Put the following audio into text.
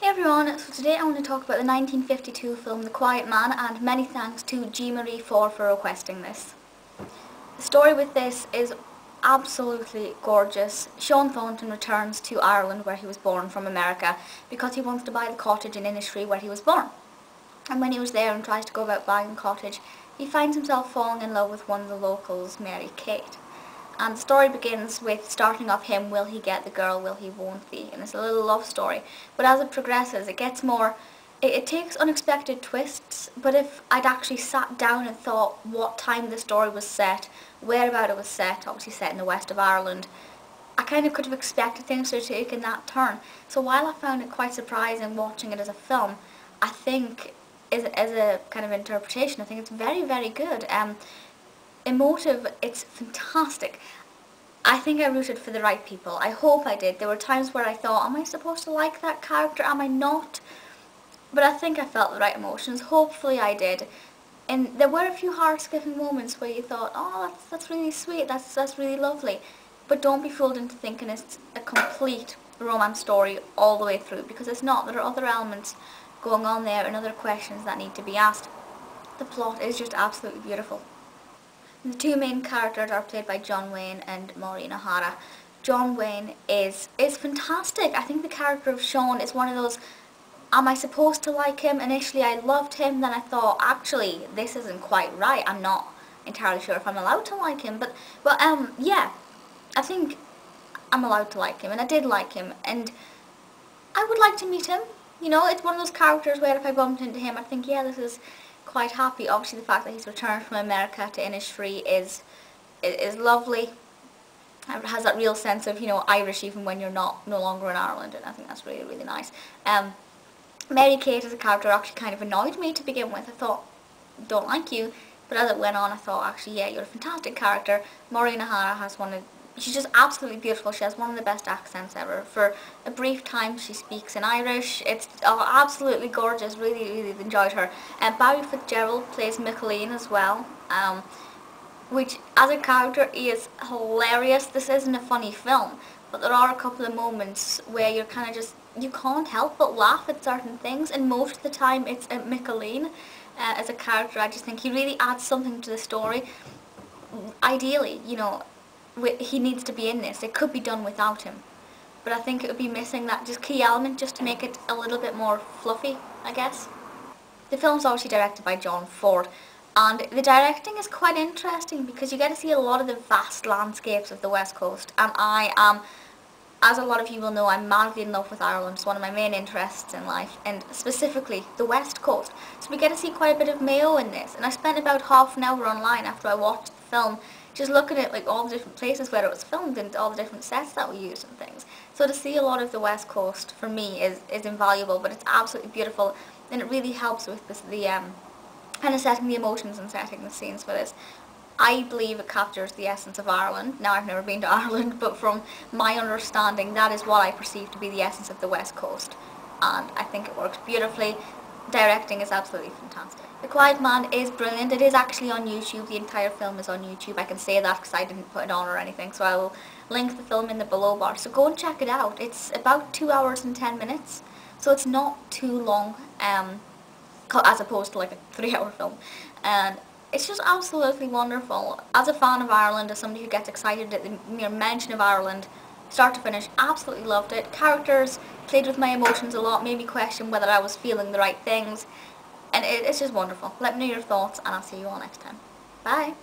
Hey everyone, so today I want to talk about the 1952 film The Quiet Man, and many thanks to G. Marie for requesting this. The story with this is absolutely gorgeous. Sean Thornton returns to Ireland, where he was born, from America, because he wants to buy the cottage in Innisfree where he was born. And when he was there and tries to go about buying the cottage, he finds himself falling in love with one of the locals, Mary Kate. And the story begins with starting off him, will he get the girl, will he, won't he? And it's a little love story. But as it progresses, it gets more, it takes unexpected twists. But if I'd actually sat down and thought what time the story was set, whereabout it was set, obviously set in the west of Ireland, I kind of could have expected things to take in that turn. So while I found it quite surprising watching it as a film, I think as a kind of interpretation, I think it's very, very good. Emotive, it's fantastic. I think I rooted for the right people. I hope I did. There were times where I thought, am I supposed to like that character? Am I not? But I think I felt the right emotions. Hopefully I did. And there were a few heart-skipping moments where you thought, oh, that's really sweet, that's really lovely. But don't be fooled into thinking it's a complete romance story all the way through, because it's not. There are other elements going on there and other questions that need to be asked. The plot is just absolutely beautiful. The two main characters are played by John Wayne and Maureen O'Hara. John Wayne is fantastic. I think the character of Sean is one of those, am I supposed to like him? Initially I loved him, then I thought, actually, this isn't quite right. I'm not entirely sure if I'm allowed to like him, but yeah, I think I'm allowed to like him, and I did like him, and I would like to meet him. You know, it's one of those characters where if I bumped into him, I'd think, yeah, this is quite happy. Obviously the fact that he's returned from America to Innisfree is lovely. It has that real sense of, you know, Irish even when you're no longer in Ireland, and I think that's really, really nice. Mary Kate as a character actually kind of annoyed me to begin with. I thought, don't like you, but as it went on I thought, actually, yeah, you're a fantastic character. Maureen O'Hara has she's just absolutely beautiful. She has one of the best accents ever. For a brief time she speaks in Irish. It's absolutely gorgeous. Really, really enjoyed her. And Barry Fitzgerald plays McLean as well, which as a character he is hilarious. This isn't a funny film, but there are a couple of moments where you're kind of just, you can't help but laugh at certain things, and most of the time it's McLean as a character. I just think he really adds something to the story. Ideally, you know, he needs to be in this. It could be done without him, but I think it would be missing that just key element just to make it a little bit more fluffy, I guess. The film's obviously directed by John Ford, and the directing is quite interesting because you get to see a lot of the vast landscapes of the West Coast, and I am, as a lot of you will know, I'm madly in love with Ireland. It's one of my main interests in life, and specifically the West Coast. So we get to see quite a bit of Mayo in this, and I spent about half an hour online after I watched the film just looking at like all the different places where it was filmed and all the different sets that we used and things. So to see a lot of the West Coast for me is invaluable, but it's absolutely beautiful, and it really helps with this, the kind of setting the emotions and setting the scenes for this. I believe it captures the essence of Ireland. Now, I've never been to Ireland, but from my understanding, that is what I perceive to be the essence of the West Coast, and I think it works beautifully. Directing is absolutely fantastic. The Quiet Man is brilliant. It is actually on YouTube. The entire film is on YouTube. I can say that because I didn't put it on or anything, so I will link the film in the below bar. So go and check it out. It's about 2 hours and 10 minutes, so it's not too long, as opposed to like a 3-hour film. And it's just absolutely wonderful. As a fan of Ireland, as somebody who gets excited at the mere mention of Ireland, start to finish, absolutely loved it. Characters played with my emotions a lot, made me question whether I was feeling the right things, and it's just wonderful. Let me know your thoughts, and I'll see you all next time. Bye!